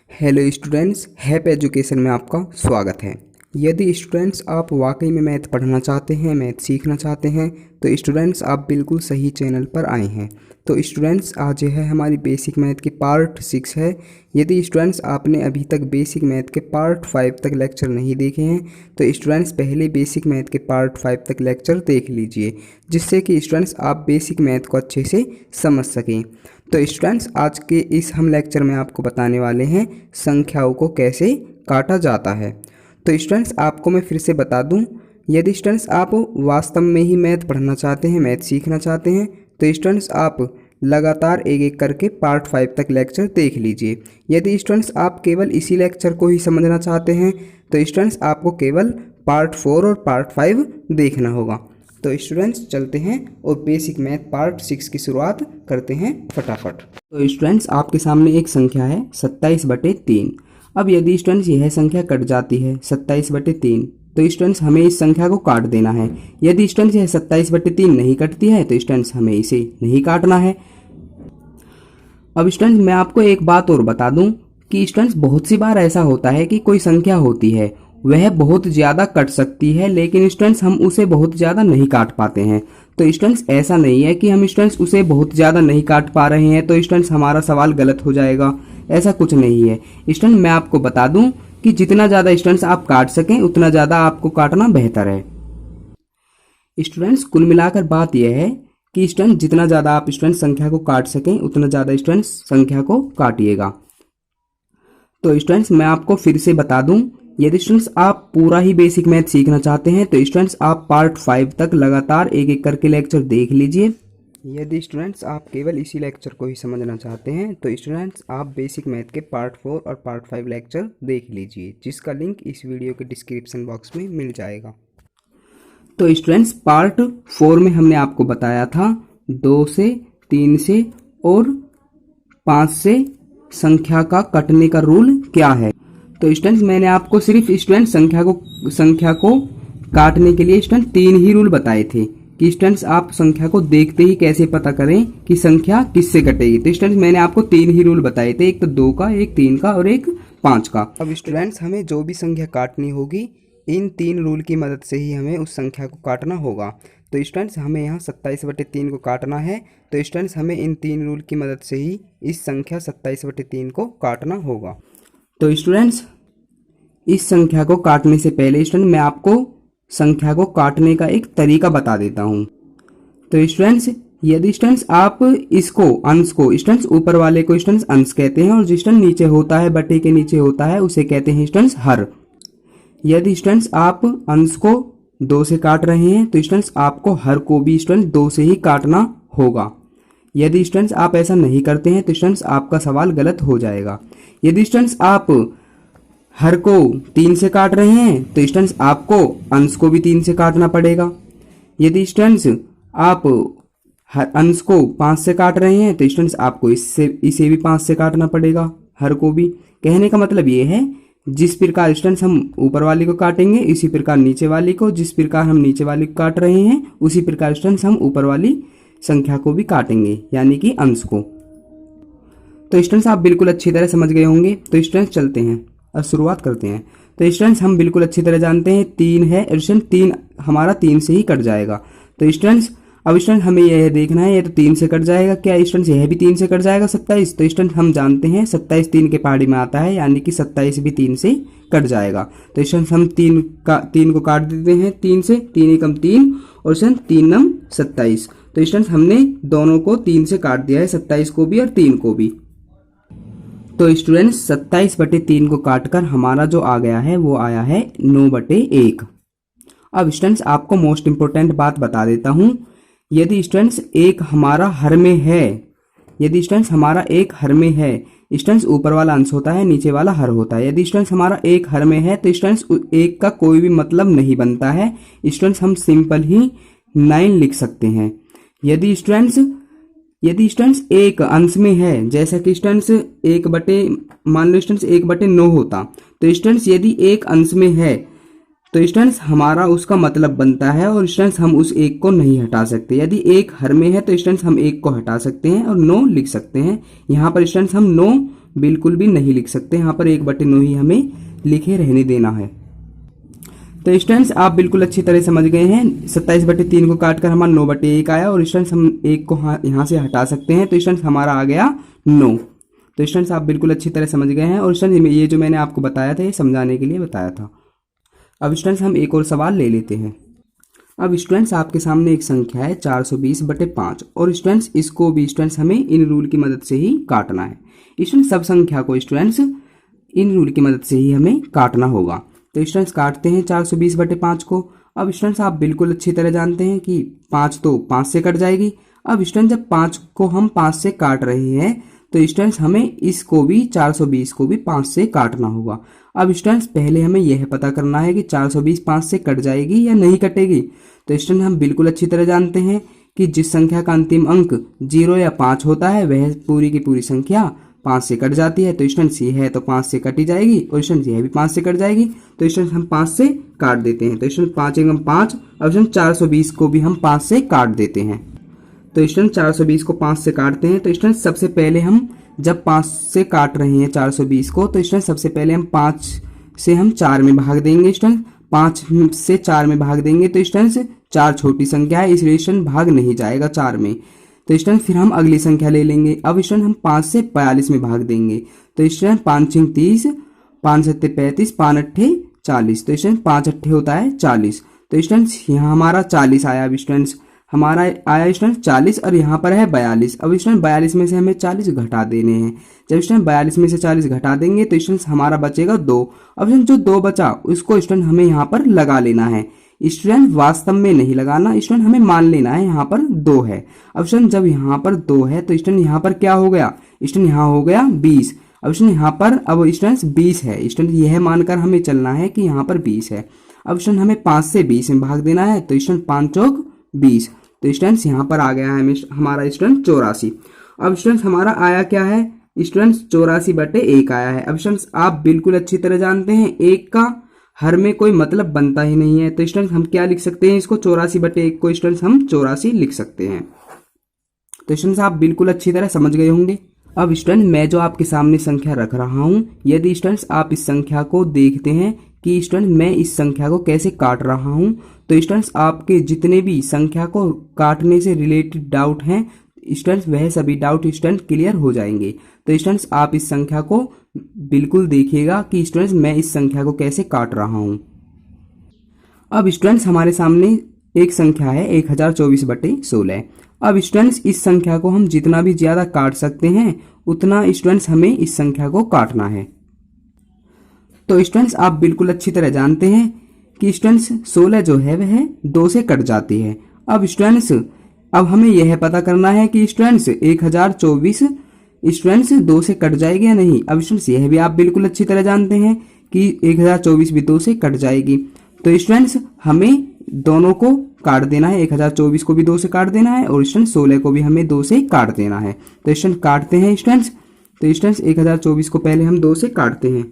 Hello students, हैप education में आपका स्वागत है। यदि स्टूडेंट्स आप वाकई में मैथ पढ़ना चाहते हैं, मैथ सीखना चाहते हैं, तो स्टूडेंट्स आप बिल्कुल सही चैनल पर आए हैं। तो स्टूडेंट्स आज यह हमारी बेसिक मैथ की पार्ट 6 है। यदि स्टूडेंट्स आपने अभी तक बेसिक मैथ के पार्ट 5 तक लेक्चर नहीं देखे हैं तो स्टूडेंट्स पहले बेसिक मैथ के पार्ट 5 तक लेक्चर देख लीजिए, जिससे कि स्टूडेंट्स आप बेसिक मैथ को अच्छे से समझ सकें। तो स्टूडेंट्स आज के इस हम लेक्चर में आपको बताने वाले हैं संख्याओं को कैसे काटा जाता है। तो स्टूडेंट्स आपको मैं फिर से बता दूं, यदि स्टूडेंट्स आप वास्तव में ही मैथ पढ़ना चाहते हैं, मैथ सीखना चाहते हैं, तो स्टूडेंट्स आप लगातार एक एक करके पार्ट 5 तक लेक्चर देख लीजिए। यदि स्टूडेंट्स आप केवल इसी लेक्चर को ही समझना चाहते हैं तो स्टूडेंट्स आपको केवल पार्ट 4 और पार्ट 5 देखना होगा। तो स्टूडेंट्स चलते हैं और बेसिक मैथ पार्ट 6 की शुरुआत करते हैं फटाफट। तो स्टूडेंट्स आपके सामने एक संख्या है 27/3। अब यदि स्टूडेंट्स यह संख्या कट जाती है 27/3 तो स्टूडेंट्स हमें इस संख्या को काट देना है। यदि स्टूडेंट्स यह 27/3 नहीं कटती है तो स्टूडेंट्स हमें इसे नहीं काटना है। अब स्टूडेंट्स मैं आपको एक बात और बता दूं कि स्टूडेंट्स बहुत सी बार ऐसा होता है कि कोई संख्या होती है वह बहुत ज़्यादा कट सकती है, लेकिन स्टूडेंट्स हम उसे बहुत ज़्यादा नहीं काट पाते हैं। तो स्टूडेंट्स ऐसा नहीं है कि हम स्टूडेंट्स उसे बहुत ज़्यादा नहीं काट पा रहे हैं तो स्टूडेंट्स हमारा सवाल गलत हो जाएगा, ऐसा कुछ नहीं है। स्टूडेंट मैं आपको बता दूं कि जितना ज़्यादा स्टूडेंट्स आप काट सकें उतना ज़्यादा आपको काटना बेहतर है। स्टूडेंट्स कुल मिलाकर बात यह है कि स्टूडेंट जितना ज़्यादा आप स्टूडेंट संख्या को काट सकें उतना ज़्यादा स्टूडेंट्स संख्या को काटिएगा। तो स्टूडेंट्स मैं आपको फिर से बता दूं, यदि स्टूडेंट्स आप पूरा ही बेसिक मैथ सीखना चाहते हैं तो स्टूडेंट्स आप पार्ट 5 तक लगातार एक एक करके लेक्चर देख लीजिए। यदि स्टूडेंट्स आप केवल इसी लेक्चर को ही समझना चाहते हैं तो स्टूडेंट्स आप बेसिक मैथ के पार्ट 4 और पार्ट 5 लेक्चर देख लीजिए, जिसका लिंक इस वीडियो के डिस्क्रिप्शन बॉक्स में मिल जाएगा। तो स्टूडेंट्स पार्ट 4 में हमने आपको बताया था 2 से 3 से और 5 से संख्या का कटने का रूल क्या है। तो स्टूडेंट्स मैंने आपको सिर्फ स्टूडेंट संख्या को काटने के लिए स्टूडेंट 3 ही रूल बताए थे कि स्टूडेंट्स आप संख्या को देखते ही कैसे पता करें कि संख्या किससे कटेगी। तो स्टूडेंट्स मैंने आपको 3 ही रूल बताए थे, एक तो 2 का, एक 3 का और एक 5 का। अब स्टूडेंट्स हमें जो भी संख्या काटनी होगी इन 3 रूल की मदद से ही हमें उस संख्या को काटना होगा। तो स्टूडेंट्स हमें यहाँ 27/3 को काटना है, तो स्टूडेंट्स हमें इन 3 रूल की मदद से ही इस संख्या 27/3 को काटना होगा। तो स्टूडेंट्स इस संख्या को काटने से पहले स्टूडेंट मैं आपको संख्या को काटने का एक तरीका बता देता हूं। तो स्टूडेंट्स यदि स्टूडेंट्स आप इसको अंश को स्टूडेंट्स ऊपर वाले को स्टूडेंट्स अंश कहते हैं और जो स्टूडेंट नीचे होता है बटे के नीचे होता है उसे कहते हैं स्टूडेंट्स हर। यदि स्टूडेंट्स आप अंश को 2 से काट रहे हैं तो स्टूडेंट्स आपको हर को भी स्टूडेंट्स 2 से ही काटना होगा। यदि स्टूडेंट्स आप ऐसा नहीं करते हैं तो स्टूडेंट्स आपका सवाल गलत हो जाएगा। यदि स्टूडेंट्स आप हर को 3 से काट रहे हैं तो स्टूडेंट्स आपको अंश को भी 3 से काटना पड़ेगा। यदि स्टूडेंट्स आप अंश को 5 से काट रहे हैं तो स्टूडेंट्स आपको इसे भी 5 से काटना पड़ेगा, हर को भी। कहने का मतलब ये है जिस प्रकार स्टूडेंट्स हम ऊपर वाली को काटेंगे इसी प्रकार नीचे वाली को, जिस प्रकार हम नीचे वाली को काट रहे हैं उसी प्रकार स्टूडेंट्स हम ऊपर वाली संख्या को भी काटेंगे, यानी कि अंश को। तो स्टूडेंट्स आप बिल्कुल अच्छी तरह समझ गए होंगे। तो स्टूडेंट्स चलते हैं और शुरुआत करते हैं। तो स्टूडेंट्स हम बिल्कुल अच्छी तरह जानते हैं 3 है, स्टूडेंट 3 हमारा 3 से ही कट जाएगा। तो स्टूडेंट्स अब स्टूडेंट हमें यह देखना है, ये तो 3 से कट जाएगा, क्या स्टूडेंट्स यह भी 3 से कट जाएगा 27। तो स्टूडेंट हम जानते हैं 27 3 के पहाड़ी में आता है, यानी कि 27 भी 3 से कट जाएगा। तो स्टूडेंट्स हम 3 को काट देते हैं 3 से, 3 एकम 3 और स्टूडेंट 3 नम 27। तो स्टूडेंट्स हमने दोनों को 3 से काट दिया है, 27 को भी और 3 को भी। तो स्टूडेंट्स 27/3 को काटकर हमारा जो आ गया है वो आया है 9/1। अब स्टूडेंट्स आपको मोस्ट इंपोर्टेंट बात बता देता हूं, यदि स्टूडेंट्स एक हमारा हर में है, यदि स्टूडेंट्स हमारा एक हर में है, स्टूडेंट्स ऊपर वाला अंश होता है नीचे वाला हर होता है। यदि स्टूडेंट्स हमारा एक हर में है तो स्टूडेंट्स एक का कोई भी मतलब नहीं बनता है, स्टूडेंट्स हम सिंपल ही 9 लिख सकते हैं। यदि स्टूडेंट्स एक अंश में है, जैसे कि स्टूडेंट्स मान लो स्टूडेंट्स 1/9 होता, तो स्टूडेंट्स यदि एक अंश में है तो स्टूडेंट्स हमारा उसका मतलब बनता है और स्टूडेंट्स हम उस एक को नहीं हटा सकते। यदि एक हर में है तो स्टूडेंट्स हम एक को हटा सकते हैं और 9 लिख सकते हैं। यहाँ पर स्टूडेंट्स हम 9 बिल्कुल भी नहीं लिख सकते, यहाँ पर 1/9 ही हमें लिखे रहने देना है। तो स्टूडेंट्स आप बिल्कुल अच्छी तरह समझ गए हैं। 27/3 को काटकर हमारा 9/1 आया और स्टूडेंट्स हम 1 को यहाँ से हटा सकते हैं, तो स्टूडेंट्स हमारा आ गया 9। तो स्टूडेंट्स आप बिल्कुल अच्छी तरह समझ गए हैं और स्टूडेंट्स ये जो मैंने आपको बताया था ये समझाने के लिए बताया था। अब स्टूडेंट्स हम एक और सवाल ले लेते हैं। अब स्टूडेंट्स आपके सामने एक संख्या है 420/5 और स्टूडेंट्स इसको भी स्टूडेंट्स हमें इन रूल की मदद से ही काटना है। स्टूडेंट्स सब संख्या को स्टूडेंट्स इन रूल की मदद से ही हमें काटना होगा। तो स्टूडेंट्स काटते हैं 420/5 को। अब स्टूडेंट्स आप बिल्कुल अच्छी तरह जानते हैं कि 5 तो 5 से कट जाएगी। अब स्टूडेंट्स जब 5 को हम 5 से काट रहे हैं तो स्टूडेंट्स हमें इसको भी 420 को भी 5 से काटना होगा। अब स्टूडेंट्स पहले हमें यह पता करना है कि 420 5 से कट जाएगी या नहीं कटेगी। तो स्टूडेंट हम बिल्कुल अच्छी तरह जानते हैं कि जिस संख्या का अंतिम अंक 0 या 5 होता है वह पूरी की पूरी संख्या 5 से कट जाती है। तो स्टूडेंट्स ये है तो 5 से कटी जाएगी और स्टूडेंट्स यह भी 5 से कट जाएगी। तो स्टूडेंट्स हम 5 से काट देते हैं। तो स्टूडेंट 5 एकम 5। अब स्टूडेंट 420 को भी हम 5 से काट देते हैं। तो स्टूडेंट 420 को 5 से काटते हैं। तो स्टूडेंट सबसे पहले हम जब 5 से काट रहे हैं 420 को तो स्टूडेंट सबसे पहले हम 5 से हम 4 में भाग देंगे। स्टूडेंट 5 से 4 में भाग देंगे तो स्टूडेंट 4 छोटी संख्या है इसलिए स्टूडेंट भाग नहीं जाएगा 4 में। तो स्टूडेंट फिर हम अगली संख्या ले लेंगे। अब स्टूडेंट हम 5 से 42 में भाग देंगे। तो स्टूडेंट 5 6 30, 5 7 35, 5 8 40। तो स्टूडेंट 5 8 होता है 40। तो स्टूडेंट्स यहाँ हमारा 40 आया। अब स्टूडेंट्स हमारा आया स्टूडेंट 40 और यहाँ पर है 42। अब स्टूडेंट 42 में से हमें 40 घटा देने हैं। जब स्टूडेंट 42 में से 40 घटा देंगे तो स्टूडेंट हमारा बचेगा 2। अब स्टूडेंट जो 2 बचा उसको स्टूडेंट हमें यहाँ पर लगा लेना है। स्टूडेंट वास्तव में नहीं लगाना, स्टूडेंट हमें मान लेना है यहाँ पर 2 है। अब स्टूडेंट जब यहाँ पर 2 है तो स्टूडेंट यहाँ पर क्या हो गया, स्टूडेंट यहाँ हो गया 20। अब स्टूडेंट यहाँ पर अब स्टूडेंट 20 है। स्टूडेंट यह मानकर हमें चलना है कि यहाँ पर 20 है। अब स्टूडेंट हमें 5 से 20 में भाग देना है। तो स्टूडेंट 5 चौक 20। तो स्टूडेंट्स यहाँ पर आ गया है हमारा स्टूडेंट 84। अब स्टूडेंट्स हमारा आया क्या है, स्टूडेंट्स 84/1 आया है। अब स्टूडेंट्स आप बिल्कुल अच्छी तरह जानते हैं 1 का हर में कोई मतलब बनता ही नहीं है। तो स्टूडेंट्स हम क्या लिख सकते हैं, इसको 84/1 को स्टूडेंट्स हम 84 लिख सकते हैं। तो स्टूडेंट्स आप बिल्कुल अच्छी तरह समझ गए होंगे। अब स्टूडेंट मैं जो आपके सामने संख्या रख रहा हूँ, यदि स्टूडेंट्स आप इस संख्या को देखते हैं कि स्टूडेंट मैं इस संख्या को कैसे काट रहा हूँ, तो स्टूडेंट्स आपके जितने भी संख्या को काटने से रिलेटेड डाउट हैं स्टूडेंट्स वह सभी डाउट स्टूडेंट क्लियर हो जाएंगे। तो स्टूडेंट्स आप इस संख्या को बिल्कुल देखिएगा कि स्टूडेंट्स मैं इस संख्या को कैसे काट रहा हूँ। अब स्टूडेंट्स हमारे सामने एक संख्या है 1024/16। अब स्टूडेंट्स इस संख्या को हम जितना भी ज्यादा काट सकते हैं उतना स्टूडेंट्स हमें इस संख्या को काटना है। तो स्टूडेंट्स आप बिल्कुल अच्छी तरह जानते हैं कि स्टूडेंट्स 16 जो है वह 2 से कट जाती है। अब स्टूडेंट्स अब हमें यह पता करना है कि स्टूडेंट्स 1024 स्टूडेंट्स 2 से कट जाएगी या नहीं। अब स्टूडेंट्स यह भी आप बिल्कुल अच्छी तरह जानते हैं कि 1024 भी 2 से कट जाएगी। तो स्टूडेंट्स हमें दोनों को काट देना है, 1024 को भी 2 से काट देना है और स्टूडेंट 16 को भी हमें 2 से काट देना है। तो स्टूडेंट काटते हैं स्टूडेंट्स। तो स्टूडेंट्स 1024 को पहले हम 2 से काटते हैं।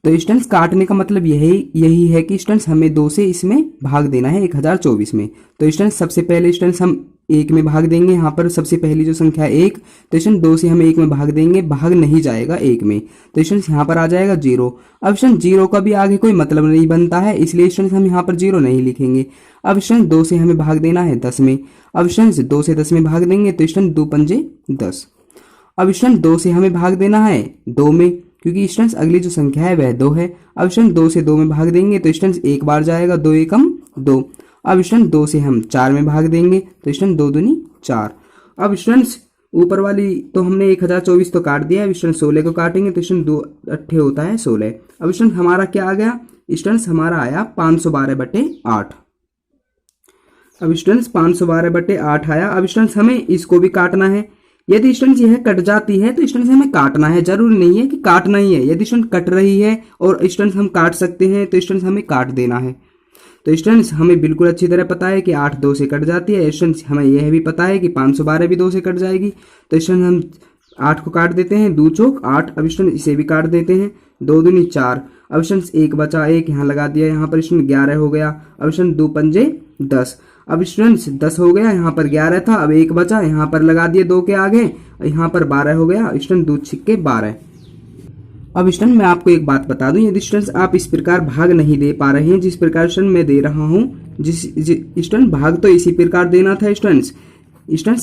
तो स्टूडेंट्स काटने का मतलब यही है कि स्टूडेंट्स हमें 2 से इसमें भाग देना है 1024 में। तो स्टूडेंट्स सबसे पहले स्टूडेंट्स हम 1 में भाग देंगे। यहाँ पर सबसे पहली जो संख्या है 1, तो स्टूडेंट 2 से हम 1 में भाग देंगे, भाग नहीं जाएगा 1 में। तो स्टूडेंट्स यहाँ पर आ जाएगा 0। अब स्टूडेंट 0 का भी आगे कोई मतलब नहीं बनता है इसलिए स्टूडेंट्स हम यहाँ पर 0 नहीं लिखेंगे। अब स्टूडेंट 2 से हमें भाग देना है 10 में। अब स्टूडेंट्स 2 से 10 में भाग देंगे तो स्टूडेंट 2 पंजे 10। अब स्टूडेंट 2 से हमें भाग देना है 2 में, क्योंकि स्टूडेंट्स अगली जो संख्या है वह 2 है। अब स्टूडेंट 2 से 2 में भाग देंगे तो स्टूडेंट्स एक बार जाएगा, 2 एकम 2। अब स्टूडेंट 2 से हम 4 में भाग देंगे तो स्टूडेंट 2 दूनी 4। अब स्टूडेंट्स ऊपर वाली तो हमने 1024 तो काट दिया है। अब स्टूडेंट 16 को काटेंगे तो स्टूडेंट 2 8 होता है 16। अब स्टूडेंट हमारा क्या आ गया, स्टूडेंट्स हमारा आया 512/8। अब स्टूडेंट्स 512/8 आया। अब स्टूडेंट्स हमें इसको भी काटना है। यदि स्टूडेंट्स यह कट जाती है तो स्टूडेंट्स हमें काटना है, जरूरी नहीं है कि काटना ही है। यदि स्टूडेंट कट रही है और स्टूडेंट्स हम काट सकते हैं तो स्टूडेंट्स हमें काट देना है। तो स्टूडेंट्स हमें बिल्कुल अच्छी तरह पता है कि 8 2 से कट जाती है। स्टूडेंट्स हमें यह भी पता है कि 512 भी 2 से कट जाएगी। तो स्टूडेंट हम 8 को काट देते हैं, 2 चौक 8। अब स्टूडेंट इसे भी काट देते हैं, 2 दूनी 4। अब स्टूडेंट्स 1 बचा, 1 यहाँ लगा दिया, यहाँ पर स्टूडेंट 11 हो गया। अब स्टूडेंट 2 पंजे 10। अब स्टूडेंट्स 10 हो गया, यहाँ पर 11 था, अब 1 बचा, यहाँ पर लगा दिए 2 के आगे, यहाँ पर 12 हो गया स्टूडेंट, 2 छिक्के 12। अब स्टूडेंट मैं आपको एक बात बता दूं, यदि स्टूडेंट्स आप इस प्रकार भाग नहीं दे पा रहे हैं जिस प्रकार स्टूडेंट मैं दे रहा हूं, स्टूडेंट भाग तो इसी प्रकार देना था स्टूडेंट्स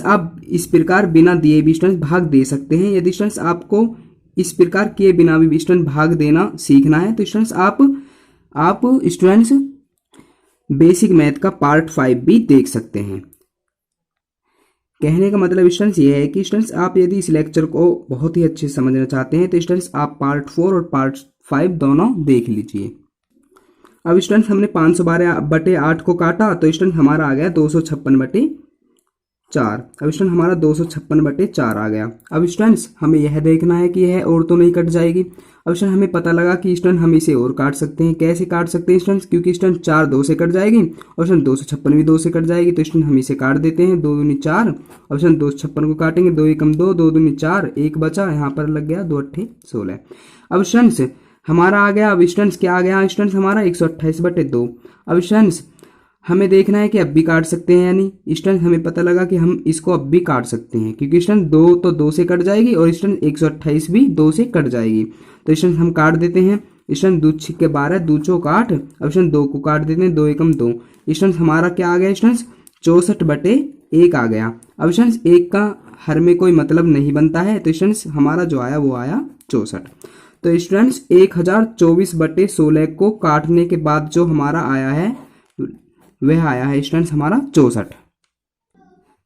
आप इस प्रकार बिना दिए भी स्टूडेंट्स भाग दे सकते हैं। यदि स्टूडेंट्स आपको इस प्रकार किए बिना भी स्टूडेंट भाग देना सीखना है तो स्टूडेंट्स आप स्टूडेंट्स बेसिक मैथ का पार्ट 5 भी देख सकते हैं। कहने का मतलब स्टूडेंट्स ये है कि स्टूडेंट्स आप यदि इस लेक्चर को बहुत ही अच्छे से समझना चाहते हैं तो स्टूडेंट्स आप पार्ट 4 और पार्ट 5 दोनों देख लीजिए। अब स्टूडेंट्स हमने 512/8 को काटा तो स्टूडेंट हमारा आ गया 256/4। अब स्टूडेंट हमारा 256/4 आ गया। अब स्टूडेंट्स हमें यह देखना है कि यह और तो नहीं कट जाएगी। अब स्टूडेंट हमें पता लगा कि स्टूडेंट हम इसे और काट सकते हैं। कैसे काट सकते हैं स्टूडेंट्स, क्योंकि स्टूडेंट 4 2 से कट जाएगी और स्टूडेंट 256 भी 2 से कट जाएगी, तो स्टूडेंट हम इसे काट देते हैं। 2 दूनी 4, अब स्टूडेंट 256 को काटेंगे, 2 एकम 2, 2 दूनी 4, 1 बचा, यहाँ पर लग गया 2 अट्ठे 16। अब स्टूडेंट्स हमारा आ गया, अब स्टूडेंट्स क्या आ गया स्टूडेंट्स हमारा 128/2। अब स्टूडेंट्स हमें देखना है कि अब भी काट सकते हैं, यानी स्टूडेंट हमें पता लगा कि हम इसको अब भी काट सकते हैं, क्योंकि स्टूडेंट 2 तो 2 से कट जाएगी और स्टूडेंट 128 भी 2 से कट जाएगी, तो स्टूडेंट हम काट देते हैं। स्टूडेंट 2 छिक्के 12, 2 चौक 8, अब स्टूडेंट 2 को काट देते हैं, 2 एकम 2, स्टूडेंट हमारा क्या आ गया स्टूडेंट्स 64/1 आ गया। अब स्टूडेंट्स 1 का हर में कोई मतलब नहीं बनता है, तो स्टूडेंट्स हमारा जो आया वो आया 64। तो स्टूडेंट्स 1024/16 को काटने के बाद जो हमारा आया है वह आया है स्टूडेंट्स हमारा 64।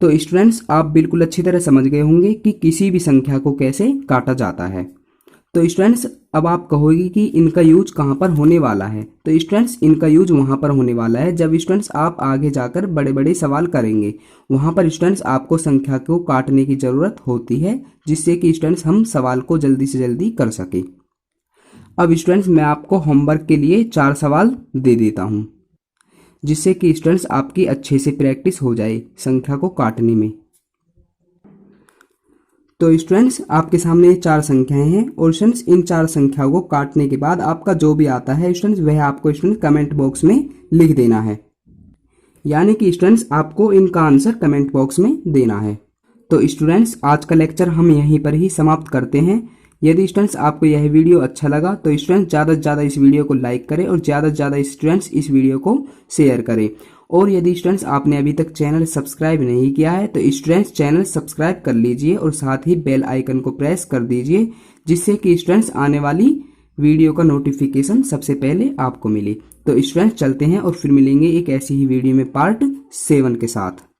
तो स्टूडेंट्स आप बिल्कुल अच्छी तरह समझ गए होंगे कि किसी भी संख्या को कैसे काटा जाता है। तो स्टूडेंट्स अब आप कहोगे कि इनका यूज कहाँ पर होने वाला है, तो स्टूडेंट्स इनका यूज वहाँ पर होने वाला है जब स्टूडेंट्स आप आगे जाकर बड़े बड़े सवाल करेंगे, वहाँ पर स्टूडेंट्स आपको संख्या को काटने की ज़रूरत होती है, जिससे कि स्टूडेंट्स हम सवाल को जल्दी से जल्दी कर सके। अब स्टूडेंट्स मैं आपको होमवर्क के लिए 4 सवाल दे देता हूँ, जिससे कि स्टूडेंट्स आपकी अच्छे से प्रैक्टिस हो जाए संख्या को काटने में। तो स्टूडेंट्स आपके सामने 4 संख्याएं हैं और स्टूडेंट्स इन 4 संख्याओं को काटने के बाद आपका जो भी आता है स्टूडेंट्स वह आपको स्टूडेंट कमेंट बॉक्स में लिख देना है, यानी कि स्टूडेंट्स आपको इनका आंसर कमेंट बॉक्स में देना है। तो स्टूडेंट्स आज का लेक्चर हम यहीं पर ही समाप्त करते हैं। यदि स्टूडेंट्स आपको यह वीडियो अच्छा लगा तो स्टूडेंट्स ज़्यादा से ज़्यादा इस वीडियो को लाइक करें और ज़्यादा से ज़्यादा स्टूडेंट्स इस वीडियो को शेयर करें। और यदि स्टूडेंट्स आपने अभी तक चैनल सब्सक्राइब नहीं किया है तो स्टूडेंट्स चैनल सब्सक्राइब कर लीजिए और साथ ही बेल आइकन को प्रेस कर दीजिए, जिससे कि स्टूडेंट्स आने वाली वीडियो का नोटिफिकेशन सबसे पहले आपको मिले। तो स्टूडेंट्स चलते हैं और फिर मिलेंगे एक ऐसी ही वीडियो में पार्ट 7 के साथ।